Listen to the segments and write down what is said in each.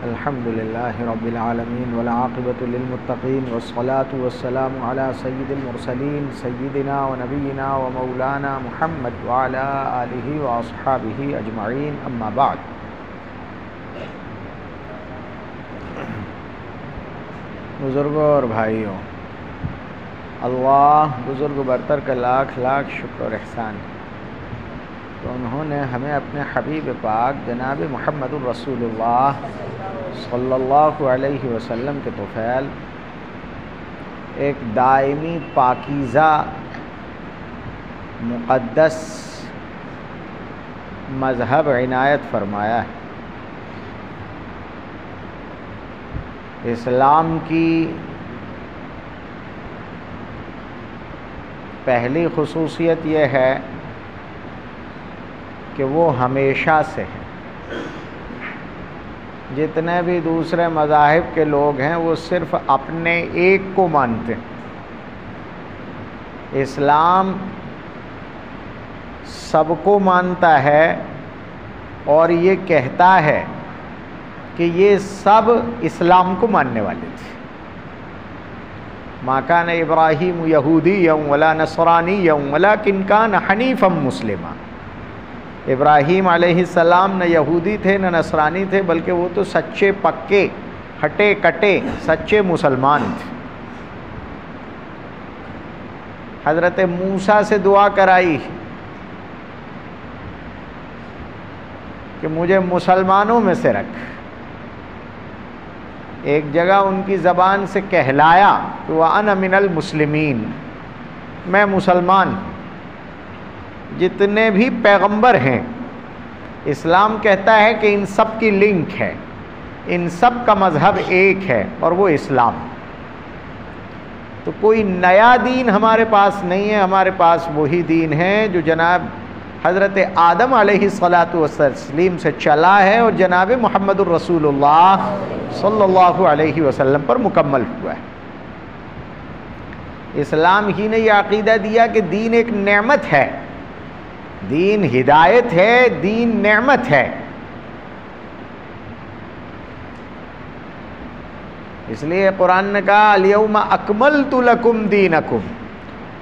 الحمد لله رب العالمين والعاقبة للمتقين والصلاة والسلام على سيد المرسلين سيدنا ونبينا ومولانا محمد وعلى آله وأصحابه أجمعين أما بعد. بزرگوں اور بھائیوں، اللہ بزرگ برتر کا لاکھ لاکھ شکر اور احسان ہے تو انہوں نے ہمیں اپنے حبیب پاک جناب محمد الرسول اللہ صلی اللہ علیہ وسلم کے طفیل ایک دائمی پاکیزہ مقدس مذہب عنایت فرمایا ہے. اسلام کی پہلی خصوصیت یہ ہے کہ وہ ہمیشہ سے ہے. جتنے بھی دوسرے مذاہب کے لوگ ہیں وہ صرف اپنے ایک کو مانتے ہیں. اسلام سب کو مانتا ہے اور یہ کہتا ہے کہ یہ سب اسلام کو ماننے والے تھے. ما کان ابراہیم یہودیا ولا نصرانیا ولکن کان حنیفا مسلما. ابراہیم علیہ السلام نہ یہودی تھے نہ نصرانی تھے، بلکہ وہ تو سچے پکے ہٹے کٹے سچے مسلمان تھے. حضرت موسیٰ سے دعا کرائی کہ مجھے مسلمانوں میں سے رکھ. ایک جگہ ان کی زبان سے کہلایا کہ وَأَنَا مِنَ الْمُسْلِمِينَ، میں مسلمان. جتنے بھی پیغمبر ہیں اسلام کہتا ہے کہ ان سب کی لنک ہے، ان سب کا مذہب ایک ہے اور وہ اسلام. تو کوئی نیا دین ہمارے پاس نہیں ہے، ہمارے پاس وہی دین ہے جو جناب حضرت آدم علیہ الصلاۃ والتسلیم سے چلا ہے اور جناب محمد الرسول اللہ صلی اللہ علیہ وسلم پر مکمل ہوا ہے. اسلام ہی نے یہ عقیدہ دیا کہ دین ایک نعمت ہے، دین ہدایت ہے، دین نعمت ہے. اس لیے قرآن نے کہا الیوم اکملت لکم دینکم،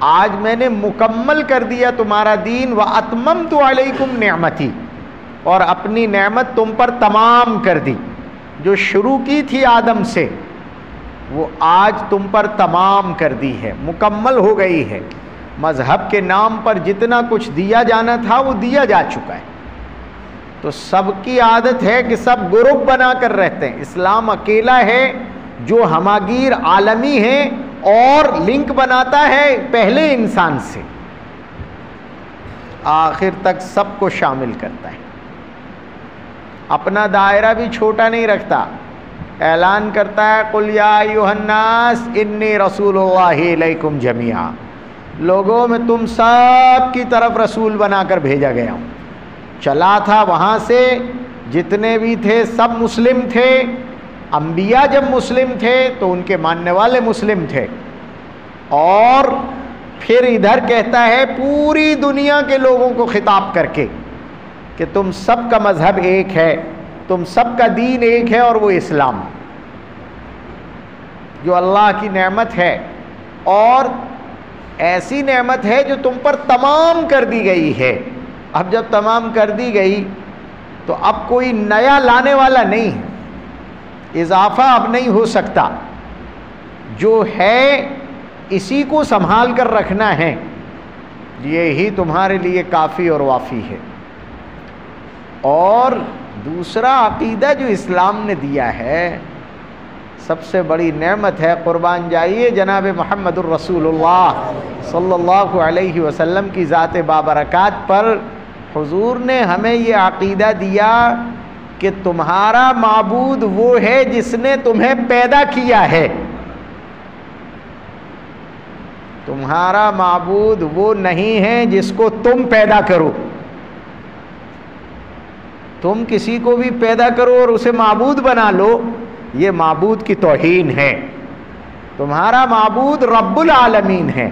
آج میں نے مکمل کر دیا تمہارا دین. واتممت علیکم نعمتی، اور اپنی نعمت تم پر تمام کر دی. جو شروع کی تھی آدم سے وہ آج تم پر تمام کر دی ہے، مکمل ہو گئی ہے. مذہب کے نام پر جتنا کچھ دیا جانا تھا وہ دیا جا چکا ہے. تو سب کی عادت ہے کہ سب گروپ بنا کر رہتے ہیں. اسلام اکیلا ہے جو ہماگیر عالمی ہے اور لنک بناتا ہے پہلے انسان سے آخر تک سب کو شامل کرتا ہے. اپنا دائرہ بھی چھوٹا نہیں رکھتا، اعلان کرتا ہے قل یا ایھا الناس انی رسول اللہ الیکم جمیعا، لوگوں میں تم سب کی طرف رسول بنا کر بھیجا گیا ہوں. چلا تھا وہاں سے، جتنے بھی تھے سب مسلم تھے. انبیاء جب مسلم تھے تو ان کے ماننے والے مسلم تھے، اور پھر ادھر کہتا ہے پوری دنیا کے لوگوں کو خطاب کر کے کہ تم سب کا مذہب ایک ہے، تم سب کا دین ایک ہے اور وہ اسلام، جو اللہ کی نعمت ہے. اور ایسی نعمت ہے جو تم پر تمام کر دی گئی ہے. اب جب تمام کر دی گئی تو اب کوئی نیا لانے والا نہیں ہے، اضافہ اب نہیں ہو سکتا. جو ہے اسی کو سنبھال کر رکھنا ہے، یہی تمہارے لیے کافی اور وافی ہے. اور دوسرا عقیدہ جو اسلام نے دیا ہے، سب سے بڑی نعمت ہے. قربان جائیے جناب محمد الرسول اللہ صلی اللہ علیہ وسلم کی ذات بابرکات پر. حضور نے ہمیں یہ عقیدہ دیا کہ تمہارا معبود وہ ہے جس نے تمہیں پیدا کیا ہے. تمہارا معبود وہ نہیں ہے جس کو تم پیدا کرو. تم کسی کو بھی پیدا کرو اور اسے معبود بنا لو، یہ معبود کی توہین ہے. تمہارا معبود رب العالمین ہے،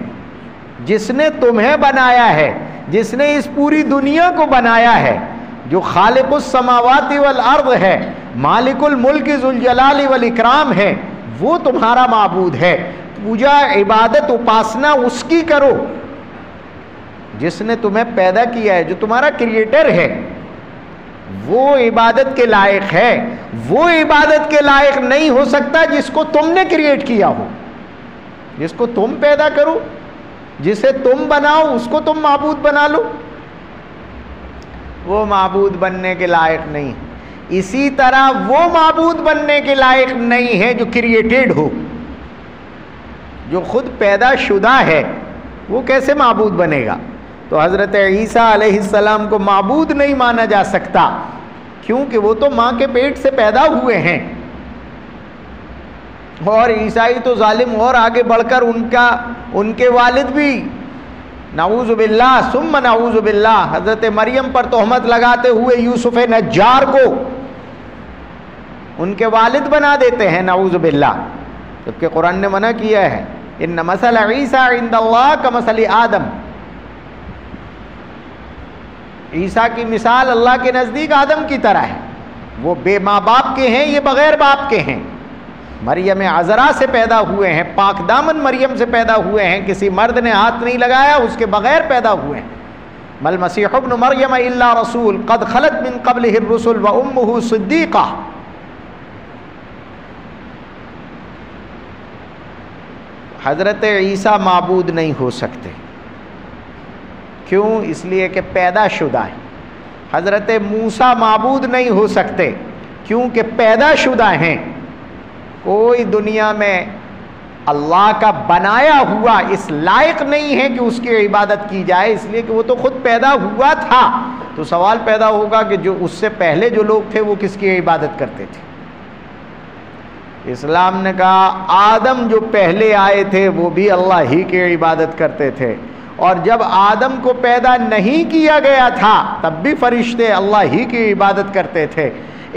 جس نے تمہیں بنایا ہے، جس نے اس پوری دنیا کو بنایا ہے، جو خالق السماوات والارض ہے، مالک الملک ذوالجلال والاکرام ہے، وہ تمہارا معبود ہے۔ پوجا، عبادت، اپاسنا اس کی کرو جس نے تمہیں پیدا کیا ہے، جو تمہارا کریٹر ہے، وہ عبادت کے لائق ہے۔ وہ عبادت کے لائق نہیں ہو سکتا جس کو تم نے کریٹ کیا ہو، جس کو تم پیدا کرو، جسے تم بناؤ، اس کو تم معبود بنا لو، وہ معبود بننے کے لائق نہیں۔ اسی طرح وہ معبود بننے کے لائق نہیں ہے جو کریٹڈ ہو، جو خود پیدا شدہ ہے، وہ کیسے معبود بنے گا؟ تو حضرت عیسیٰ علیہ السلام کو معبود نہیں مانا جا سکتا، کیونکہ وہ تو ماں کے پیٹ سے پیدا ہوئے ہیں۔ اور عیسائی تو ظالم، اور آگے بڑھ کر ان کے والد بھی نعوذ باللہ ثم نعوذ باللہ حضرت مریم پر تہمت لگاتے ہوئے یوسف نجار کو ان کے والد بنا دیتے ہیں، نعوذ باللہ، جبکہ قرآن نے منع کیا ہے، ان مثل عیسیٰ عند اللہ کمثل آدم، عیسیٰ کی مثال اللہ کے نزدیک آدم کی طرح ہے، وہ بے ماں باپ کے ہیں، یہ بغیر باپ کے ہیں، مریم عذرا سے پیدا ہوئے ہیں، پاک دامن مریم سے پیدا ہوئے ہیں، کسی مرد نے ہاتھ نہیں لگایا، اس کے بغیر پیدا ہوئے ہیں۔ مل مسیح ابن مریم الا رسول قد خلت من قبلہ الرسل وامہ صدیقہ۔ حضرت عیسیٰ معبود نہیں ہو سکتے، کیوں؟ اس لیے کہ پیدا شدہ ہے۔ حضرت موسیٰ معبود نہیں ہو سکتے، کیونکہ پیدا شدہ ہیں۔ کوئی دنیا میں اللہ کا بنایا ہوا اس لائق نہیں ہے کہ اس کی عبادت کی جائے، اس لیے کہ وہ تو خود پیدا ہوا تھا۔ تو سوال پیدا ہوگا کہ جو اس سے پہلے جو لوگ تھے وہ کس کی عبادت کرتے تھے؟ اسلام نے کہا آدم جو پہلے آئے تھے وہ بھی اللہ ہی کی عبادت کرتے تھے، اور جب آدم کو پیدا نہیں کیا گیا تھا تب بھی فرشتے اللہ ہی کی عبادت کرتے تھے۔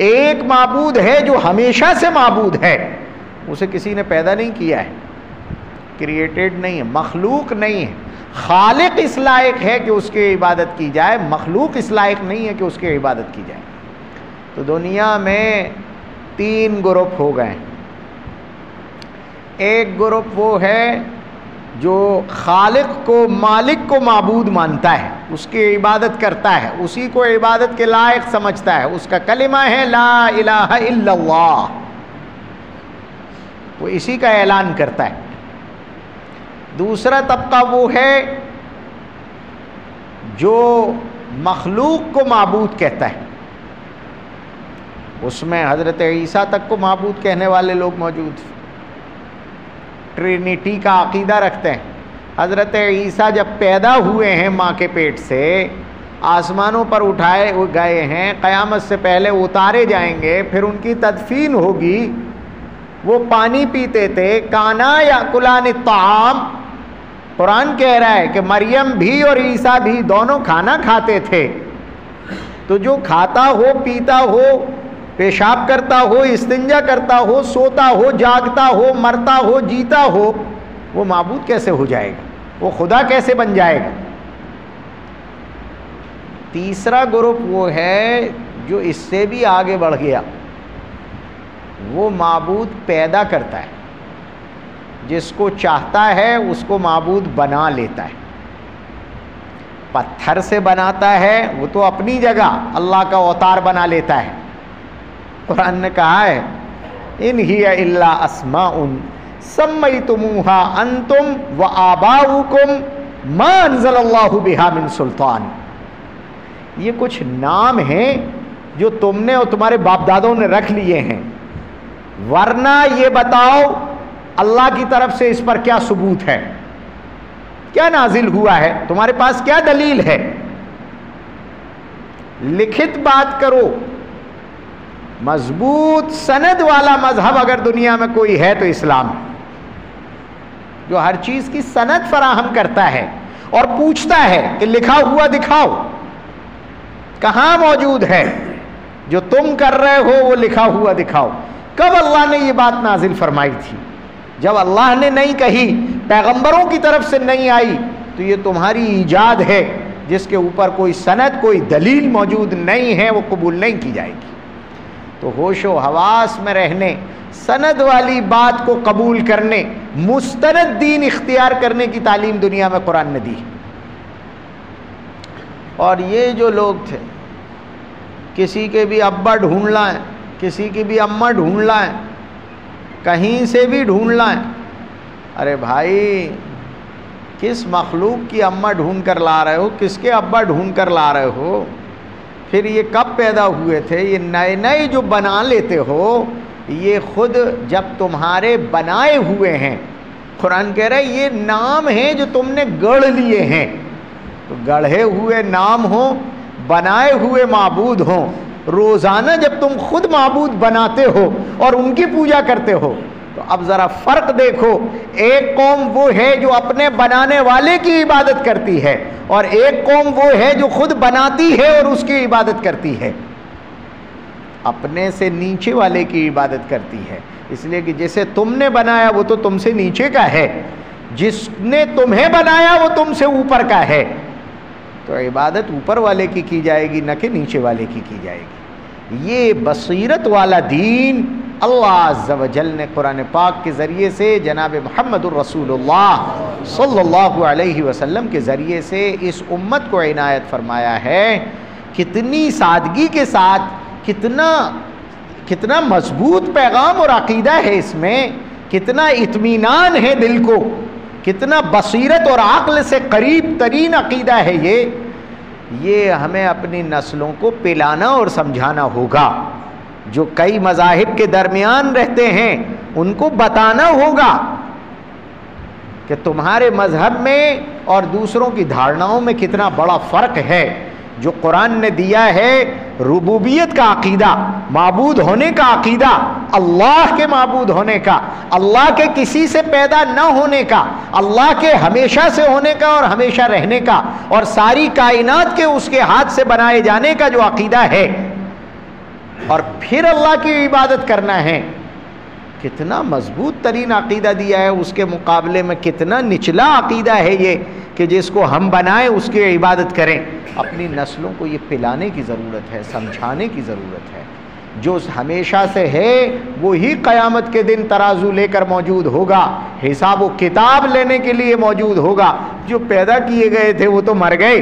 ایک معبود ہے جو ہمیشہ سے معبود ہے، اسے کسی نے پیدا نہیں کیا ہے، کریٹڈ نہیں ہے، مخلوق نہیں ہے۔ خالق اس لائق ہے کہ اس کی عبادت کی جائے، مخلوق اس لائق نہیں ہے کہ اس کی عبادت کی جائے۔ تو دنیا میں 3 گروپ ہو گئے۔ ایک گروپ وہ ہے جو خالق کو، مالک کو معبود مانتا ہے، اس کی عبادت کرتا ہے، اسی کو عبادت کے لائق سمجھتا ہے، اس کا کلمہ ہے لا الہ الا اللہ، وہ اسی کا اعلان کرتا ہے۔ دوسرا طبقہ وہ ہے جو مخلوق کو معبود کہتا ہے، اس میں حضرت عیسیٰ تک کو معبود کہنے والے لوگ موجود ہیں، ٹرینیٹی کا عقیدہ رکھتے ہیں۔ حضرت عیسیٰ جب پیدا ہوئے ہیں ماں کے پیٹ سے، آسمانوں پر اٹھائے گئے ہیں، قیامت سے پہلے اتارے جائیں گے، پھر ان کی تدفین ہوگی۔ وہ پانی پیتے تھے، کانا یاکلان الطعام، قرآن کہہ رہا ہے کہ مریم بھی اور عیسیٰ بھی دونوں کھانا کھاتے تھے۔ تو جو کھاتا ہو، پیتا ہو، پیشاب کرتا ہو، استنجا کرتا ہو، سوتا ہو، جاگتا ہو، مرتا ہو، جیتا ہو، وہ معبود کیسے ہو جائے گا؟ وہ خدا کیسے بن جائے گا؟ تیسرا گروپ وہ ہے جو اس سے بھی آگے بڑھ گیا، وہ معبود پیدا کرتا ہے، جس کو چاہتا ہے اس کو معبود بنا لیتا ہے۔ پتھر سے بناتا ہے، وہ تو اپنی جگہ اللہ کا اوتار بنا لیتا ہے۔ قرآن نے کہا ہے ان ہی الا اسماء سمیتموها انتم وآباؤکم ما انزل اللہ بہا من سلطان، یہ کچھ نام ہیں جو تم نے اور تمہارے باپ دادوں نے رکھ لیے ہیں، ورنہ یہ بتاؤ اللہ کی طرف سے اس پر کیا ثبوت ہے، کیا نازل ہوا ہے، تمہارے پاس کیا دلیل ہے؟ لکھت بات کرو۔ مضبوط سند والا مذہب اگر دنیا میں کوئی ہے تو اسلام ہے، جو ہر چیز کی سند فراہم کرتا ہے اور پوچھتا ہے کہ لکھا ہوا دکھاؤ، کہاں موجود ہے، جو تم کر رہے ہو وہ لکھا ہوا دکھاؤ۔ کب اللہ نے یہ بات نازل فرمائی تھی؟ جب اللہ نے نہیں کہی، پیغمبروں کی طرف سے نہیں آئی، تو یہ تمہاری ایجاد ہے، جس کے اوپر کوئی سند کوئی دلیل موجود نہیں ہے وہ قبول نہیں کی جائے گی۔ تو ہوش و حواس میں رہنے، سند والی بات کو قبول کرنے، مستند دین اختیار کرنے کی تعلیم دنیا میں قرآن نے دی۔ اور یہ جو لوگ تھے، کسی کے بھی ابا ڈھونڈ لائیں، کسی کی بھی اماں ڈھونڈ لائیں، کہیں سے بھی ڈھونڈ لائیں، ارے بھائی کس مخلوق کی اماں ڈھونڈ کر لا رہے ہو، کس کے ابا ڈھونڈ کر لا رہے ہو، پھر یہ کب پیدا ہوئے تھے، یہ نئے نئے جو بنا لیتے ہو یہ خود جب تمہارے بنائے ہوئے ہیں۔ قرآن کہہ رہا ہے یہ نام ہیں جو تم نے گڑھ لیے ہیں، تو گڑھے ہوئے نام ہوں، بنائے ہوئے معبود ہوں، روزانہ جب تم خود معبود بناتے ہو اور ان کی پوجا کرتے ہو تو اب ذرا فرق دیکھو، ایک قوم وہ ہے جو اپنے بنانے والے کی عبادت کرتی ہے اور ایک قوم وہ ہے جو خود بناتی ہے اور اس کی عبادت کرتی ہے، اپنے سے نیچے والے کی عبادت کرتی ہے، اس لیے کہ جسے تم نے بنایا وہ تو تم سے نیچے کا ہے، جس نے تمہیں بنایا وہ تم سے اوپر کا ہے، تو عبادت اوپر والے کی جائے گی نہ کہ نیچے والے کی جائے گی۔ یہ بصیرت والا دین اللہ عز و جل نے قرآن پاک کے ذریعے سے جناب محمد الرسول اللہ صلی اللہ علیہ وسلم کے ذریعے سے اس امت کو عنایت فرمایا ہے۔ کتنی سادگی کے ساتھ، کتنا مضبوط پیغام اور عقیدہ ہے اس میں، کتنا اطمینان ہے دل کو، کتنا بصیرت اور عقل سے قریب ترین عقیدہ ہے یہ ہمیں اپنی نسلوں کو پلانا اور سمجھانا ہوگا۔ جو کئی مذاہب کے درمیان رہتے ہیں ان کو بتانا ہوگا کہ تمہارے مذہب میں اور دوسروں کی دھارناؤں میں کتنا بڑا فرق ہے۔ جو قرآن نے دیا ہے ربوبیت کا عقیدہ، معبود ہونے کا عقیدہ، اللہ کے معبود ہونے کا، اللہ کے کسی سے پیدا نہ ہونے کا، اللہ کے ہمیشہ سے ہونے کا اور ہمیشہ رہنے کا، اور ساری کائنات کے اس کے ہاتھ سے بنائے جانے کا جو عقیدہ ہے، اور پھر اللہ کی عبادت کرنا ہے، کتنا مضبوط ترین عقیدہ دیا ہے۔ اس کے مقابلے میں کتنا نچلا عقیدہ ہے یہ کہ جس کو ہم بنائیں اس کی عبادت کریں۔ اپنی نسلوں کو یہ پلانے کی ضرورت ہے، سمجھانے کی ضرورت ہے۔ جو ہمیشہ سے ہے وہی قیامت کے دن ترازو لے کر موجود ہوگا، حساب و کتاب لینے کے لیے موجود ہوگا۔ جو پیدا کیے گئے تھے وہ تو مر گئے،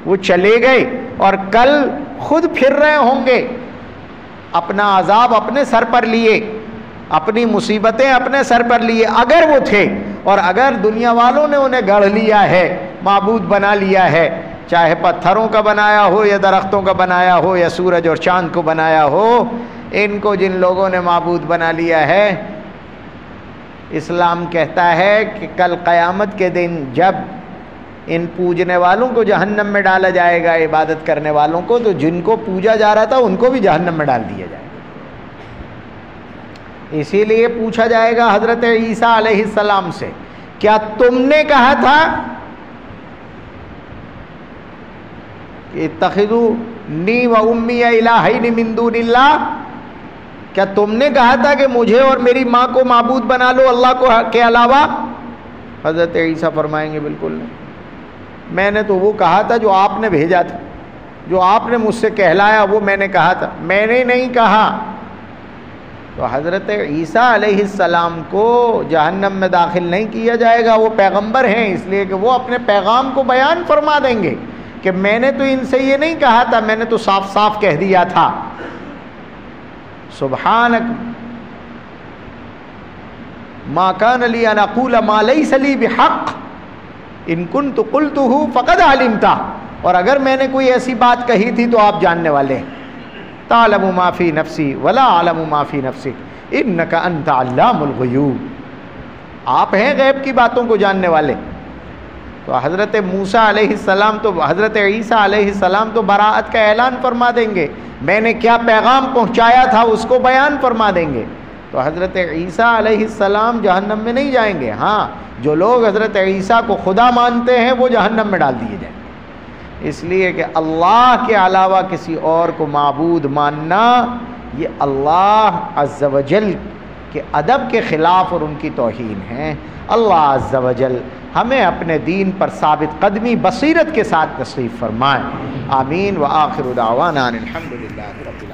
وہ چلے گئے، اور کل خود پھر رہے ہوں گے، اپنا عذاب اپنے سر پر لیے، اپنی مصیبتیں اپنے سر پر لیے اگر وہ تھے، اور اگر دنیا والوں نے انہیں گڑھ لیا ہے، معبود بنا لیا ہے، چاہے پتھروں کا بنایا ہو یا درختوں کا بنایا ہو یا سورج اور چاند کو بنایا ہو، ان کو جن لوگوں نے معبود بنا لیا ہے، اسلام کہتا ہے کہ کل قیامت کے دن جب ان پوجنے والوں کو جہنم میں ڈالا جائے گا، عبادت کرنے والوں کو، تو جن کو پوجا جا رہا تھا ان کو بھی جہنم میں ڈال دیا جائے گا۔ اسی لیے پوچھا جائے گا حضرت عیسیٰ علیہ السلام سے، کیا تم نے کہا تھا کہ اتخذونی و امی الہین من دون اللہ، کیا تم نے کہا تھا کہ مجھے اور میری ماں کو معبود بنا لو اللہ کو کے علاوہ؟ حضرت عیسیٰ فرمائیں گے بالکل نہیں، میں نے تو وہ کہا تھا جو آپ نے بھیجا تھا، جو آپ نے مجھ سے کہلایا وہ میں نے کہا تھا، میں نے نہیں کہا۔ تو حضرت عیسیٰ علیہ السلام کو جہنم میں داخل نہیں کیا جائے گا، وہ پیغمبر ہیں، اس لیے کہ وہ اپنے پیغام کو بیان فرما دیں گے کہ میں نے تو ان سے یہ نہیں کہا تھا، میں نے تو صاف صاف کہہ دیا تھا۔ سبحانک ما کان لی ان اقول ما لیس لی بحق ان کنت قلتہ فقد علمتہ، اور اگر میں نے کوئی ایسی بات کہی تھی تو آپ جاننے والے ہیں۔ تعلم ما فی نفسی ولا اعلم ما فی نفسک انک انت علام الغیوب، آپ ہیں غیب کی باتوں کو جاننے والے۔ تو حضرت موسیٰ علیہ السلام تو حضرت عیسیٰ علیہ السلام تو براءت کا اعلان فرما دیں گے، میں نے کیا پیغام پہنچایا تھا اس کو بیان فرما دیں گے۔ تو حضرت عیسیٰ علیہ السلام جہنم میں نہیں جائیں گے، ہاں جو لوگ حضرت عیسیٰ کو خدا مانتے ہیں وہ جہنم میں ڈال دیے جائیں گے، اس لیے کہ اللہ کے علاوہ کسی اور کو معبود ماننا یہ اللہ عز و جل کہ ادب کے خلاف اور ان کی توہین ہیں۔ اللہ عز و جل ہمیں اپنے دین پر ثابت قدمی بصیرت کے ساتھ نصیب فرمائے، آمین۔ وآخر دعوانا الحمدللہ رب العالمین۔